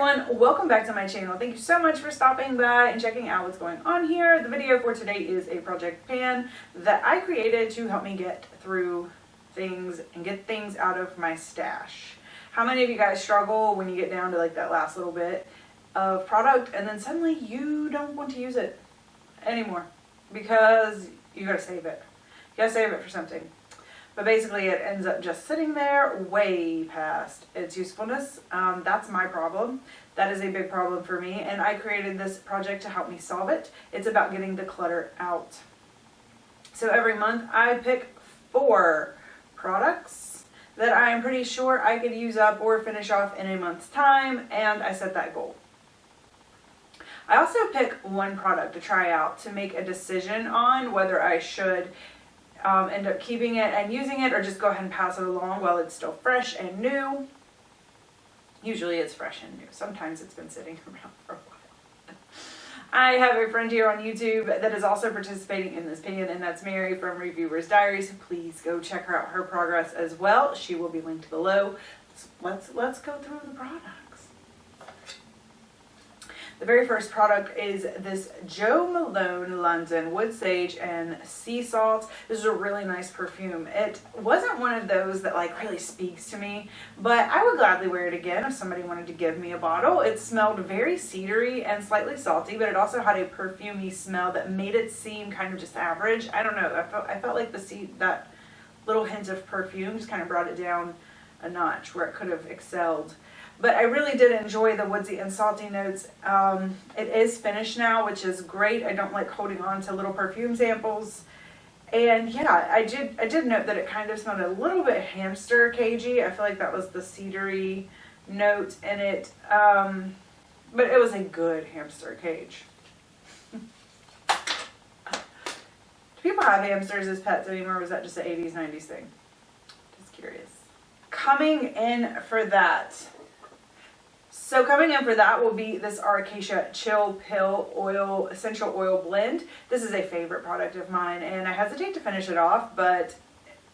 everyone, welcome back to my channel. Thank you so much for stopping by and checking out what's going on here. The video for today is a project pan that I created to help me get through things and get things out of my stash. How many of you guys struggle when you get down to like that last little bit of product and then suddenly you don't want to use it anymore because you gotta save it. You gotta save it for something. But basically it ends up just sitting there way past its usefulness. That's my problem. That is a big problem for me, and I created this project to help me solve it. It's about getting the clutter out. So every month I pick 4 products that I am pretty sure I could use up or finish off in a month's time, and I set that goal. I also pick 1 product to try out to make a decision on whether I should end up keeping it and using it or just go ahead and pass it along while it's still fresh and new. Usually it's fresh and new. Sometimes it's been sitting around for a while. I have a friend here on YouTube that is also participating in this pan, and that's Mary from Reviewer's Diary, so please go check her out, her progress as well. She will be linked below. Let's go through the products. The very first product is this Jo Malone London Wood Sage and Sea Salt. This is a really nice perfume. It wasn't one of those that like really speaks to me, but I would gladly wear it again if somebody wanted to give me a bottle. It smelled very cedary and slightly salty, but it also had a perfumey smell that made it seem kind of just average. I don't know. I felt like that little hint of perfume just kind of brought it down a notch where it could have excelled. But I really did enjoy the woodsy and salty notes. It is finished now, which is great. I don't like holding on to little perfume samples. And yeah, I did note that it kind of smelled a little bit hamster cagey. I feel like that was the cedary note in it. But it was a good hamster cage. Do people have hamsters as pets anymore, or was that just an 80s, 90s thing? Just curious. Coming in for that will be this Cacia Chill Pill Oil Essential Oil Blend. This is a favorite product of mine, and I hesitate to finish it off, but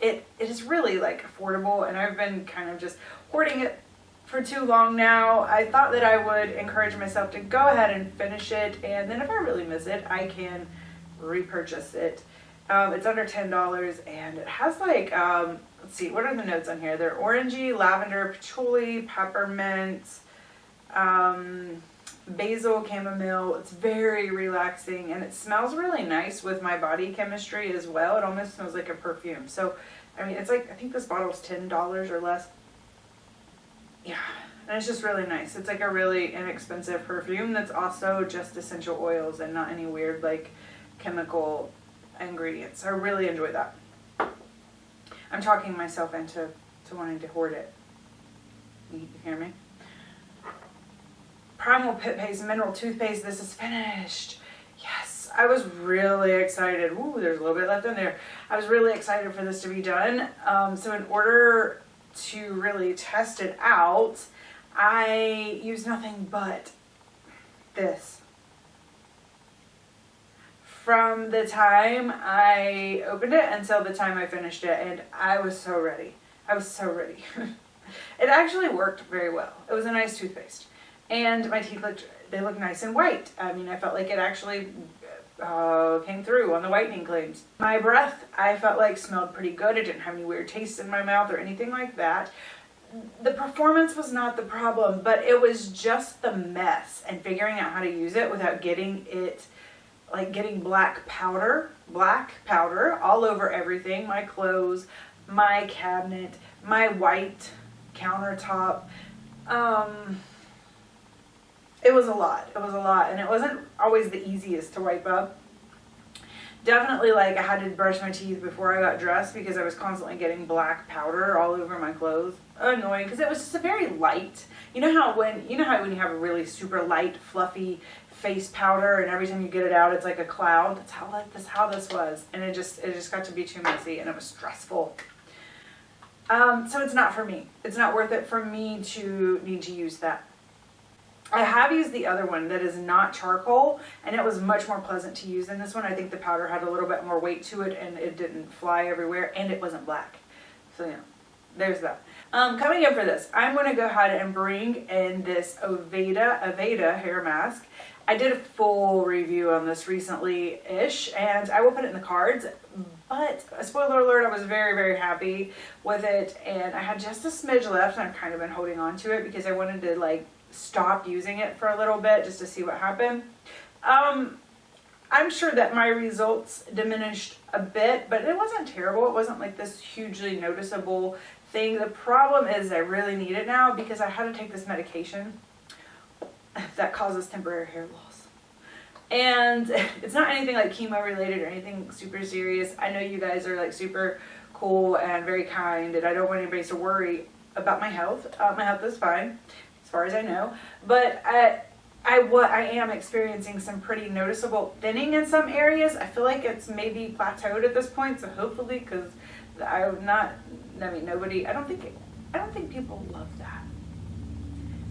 it is really like affordable, and I've been kind of just hoarding it for too long now. I thought that I would encourage myself to go ahead and finish it, and then if I really miss it, I can repurchase it. It's under $10, and it has like, let's see, what are the notes on here? They're orangey, lavender, patchouli, peppermint, basil, chamomile. It's very relaxing, and it smells really nice with my body chemistry as well. It almost smells like a perfume. So, I mean, it's like, I think this bottle is $10 or less. Yeah, and it's just really nice. It's like a really inexpensive perfume that's also just essential oils and not any weird like chemical ingredients. I really enjoy that. I'm talking myself into wanting to hoard it. You hear me? Primal Pit Paste Mineral Toothpaste. This is finished. Yes, I was really excited. Ooh, there's a little bit left in there. I was really excited for this to be done. So in order to really test it out, I used nothing but this. From the time I opened it until the time I finished it, and I was so ready. I was so ready. It actually worked very well. It was a nice toothpaste. And my teeth looked nice and white. I mean, I felt like it actually came through on the whitening claims. My breath, I felt like smelled pretty good. It didn't have any weird tastes in my mouth or anything like that. The performance was not the problem, but it was just the mess and figuring out how to use it without getting it, like getting black powder all over everything. My clothes, my cabinet, my white countertop. It was a lot. It was a lot, and it wasn't always the easiest to wipe up. Definitely, like, I had to brush my teeth before I got dressed because I was constantly getting black powder all over my clothes. Annoying, because it was just a very light. You know how when you have a really super light, fluffy face powder, and every time you get it out, it's like a cloud. That's how this was, and it just got to be too messy, and it was stressful. So it's not for me. It's not worth it for me to need to use that. I have used the other one that is not charcoal, and it was much more pleasant to use than this one. I think the powder had a little bit more weight to it, and it didn't fly everywhere, and it wasn't black. So yeah, there's that. Coming up for this, I'm going to go ahead and bring in this Aveda hair mask. I did a full review on this recently-ish, and I will put it in the cards, but spoiler alert, I was very, very happy with it, and I had just a smidge left, and I've kind of been holding on to it because I wanted to like stop using it for a little bit just to see what happened. I'm sure that my results diminished a bit, but it wasn't terrible. It wasn't like this hugely noticeable thing. The problem is I really need it now because I had to take this medication that causes temporary hair loss. And it's not anything like chemo related or anything super serious. I know you guys are like super cool and very kind, and I don't want anybody to worry about my health. My health is fine as far as I know, but I am experiencing some pretty noticeable thinning in some areas. I feel like it's maybe plateaued at this point, so hopefully, because I don't think people love that.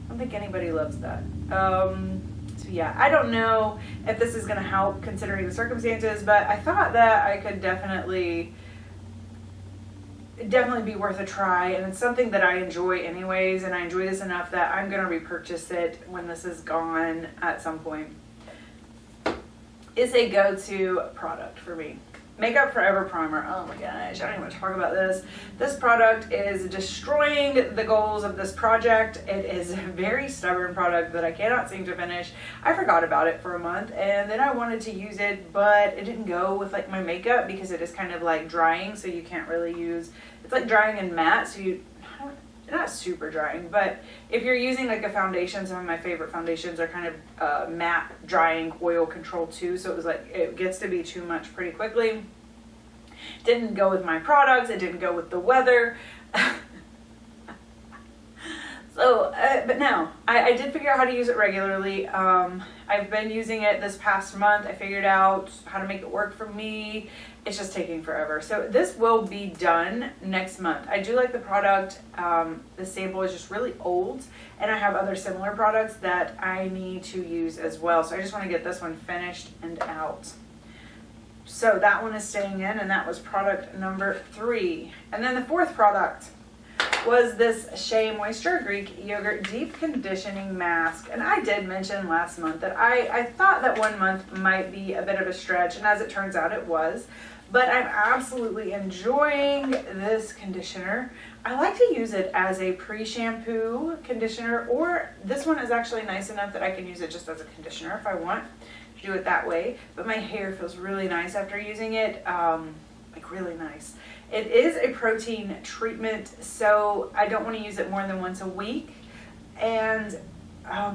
I don't think anybody loves that. So yeah, I don't know if this is going to help considering the circumstances, but I thought that I could definitely be worth a try, and it's something that I enjoy anyways, and I enjoy this enough that I'm going to repurchase it when this is gone at some point. It's a go-to product for me. Makeup Forever Primer. Oh my gosh, I don't even want to talk about this. This product is destroying the goals of this project. It is a very stubborn product that I cannot seem to finish. I forgot about it for a month, and then I wanted to use it, but it didn't go with like my makeup because it is kind of like drying, so you can't really use, it's like drying and matte, so not super drying, but if you're using like a foundation, some of my favorite foundations are kind of matte drying oil control too, so it was like, it gets to be too much pretty quickly. Didn't go with my products, it didn't go with the weather. So, but now, I did figure out how to use it regularly. I've been using it this past month. I figured out how to make it work for me. It's just taking forever. So this will be done next month. I do like the product. The sample is just really old, and I have other similar products that I need to use as well. So I just want to get this one finished and out. So that one is staying in, and that was product number 3. And then the 4th product was this Shea Moisture Greek Yogurt Deep Conditioning Mask. And I did mention last month that I thought that 1 month might be a bit of a stretch, and as it turns out it was. But I'm absolutely enjoying this conditioner. I like to use it as a pre-shampoo conditioner, or this one is actually nice enough that I can use it just as a conditioner if I want to do it that way. But my hair feels really nice after using it, like really nice. It is a protein treatment, so I don't want to use it more than once a week. And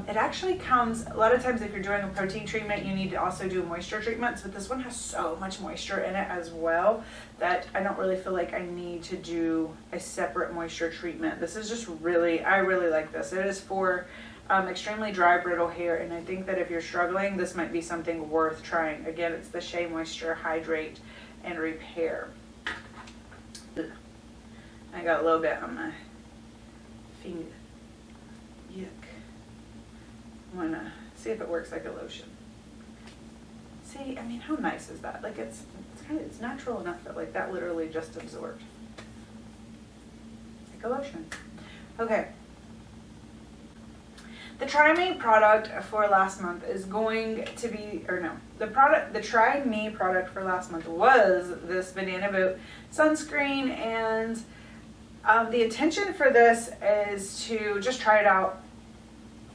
it actually comes, a lot of times if you're doing a protein treatment, you need to also do a moisture treatment. But this one has so much moisture in it as well that I don't really feel like I need to do a separate moisture treatment. This is just really, I really like this. It is for extremely dry, brittle hair, and I think that if you're struggling, this might be something worth trying. Again, it's the Shea Moisture Hydrate and Repair. I got a little bit on my finger. Yuck. I'm gonna see if it works like a lotion. See, I mean, how nice is that? Like it's natural enough that like that literally just absorbed. Like a lotion. Okay. The Try Me product for last month is going to be, or no, the Try Me product for last month was this Banana Boat sunscreen, and the intention for this is to just try it out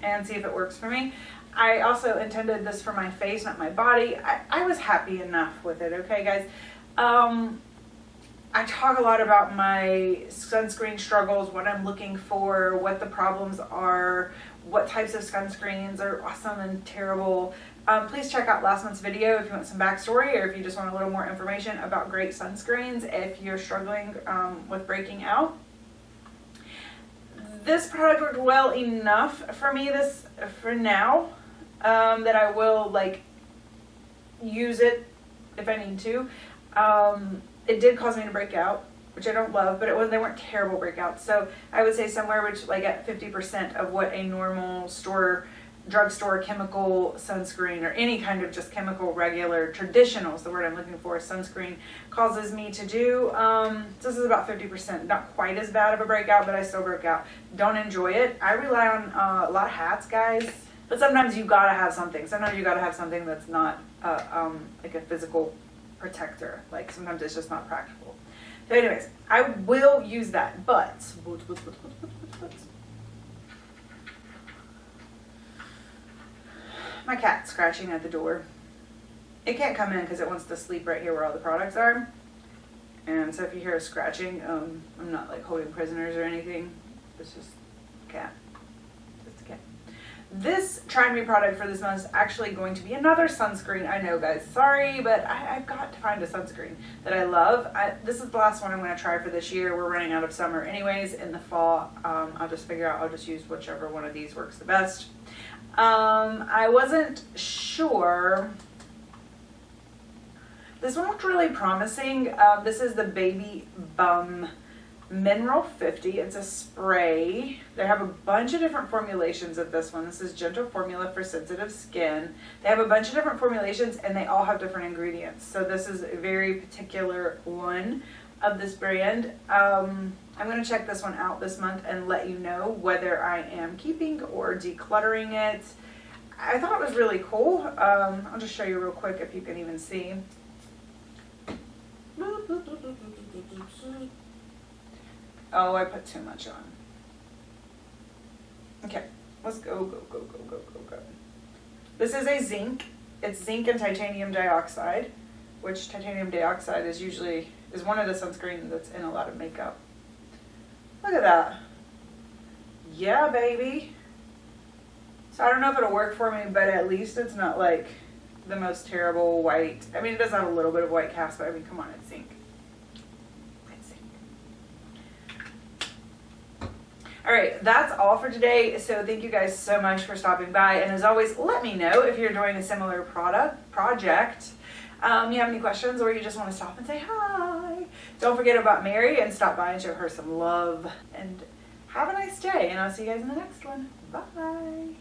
and see if it works for me. I also intended this for my face, not my body. I was happy enough with it, okay guys? I talk a lot about my sunscreen struggles, what I'm looking for, what the problems are, what types of sunscreens are awesome and terrible. Please check out last month's video if you want some backstory, or if you just want a little more information about great sunscreens if you're struggling with breaking out. This product worked well enough for me for now that I will like use it if I need to. It did cause me to break out, which I don't love, but they weren't terrible breakouts. So I would say somewhere which like at 50% of what a normal store drugstore chemical sunscreen or any kind of just chemical regular traditional is the word I'm looking for, sunscreen causes me to do. This is about 50%, not quite as bad of a breakout, but I still broke out. Don't enjoy it. I rely on a lot of hats, guys, but sometimes you gotta have something. Sometimes you gotta have something that's not like a physical protector. Like sometimes it's just not practical. So anyways, I will use that, but my cat's scratching at the door. It can't come in because it wants to sleep right here where all the products are. And so if you hear a scratching, I'm not like holding prisoners or anything. It's just a cat. Just a cat. This Try Me product for this month is actually going to be another sunscreen. I know, guys, sorry, but I've got to find a sunscreen that I love. This is the last one I'm going to try for this year. We're running out of summer anyways. In the fall, I'll just figure out, I'll just use whichever one of these works the best. I wasn't sure. This one looked really promising. This is the Baby Bum Mineral 50. It's a spray. They have a bunch of different formulations of this one. This is Gentle Formula for Sensitive Skin. They have a bunch of different formulations and they all have different ingredients. So this is a very particular one of this brand. I'm going to check this one out this month and let you know whether I am keeping or decluttering it. I thought it was really cool. I'll just show you real quick if you can even see. Oh, I put too much on. Okay, let's go. This is a zinc. It's zinc and titanium dioxide, which titanium dioxide is one of the sunscreen that's in a lot of makeup. Look at that. Yeah, baby. So I don't know if it'll work for me, but at least it's not like the most terrible white. I mean, it does have a little bit of white cast, but I mean, come on, it's zinc. It's zinc. All right, that's all for today. So thank you guys so much for stopping by. And as always, let me know if you're doing a similar project. You have any questions or you just want to stop and say hi. Don't forget about Mary and stop by and show her some love. And have a nice day. And I'll see you guys in the next one. Bye.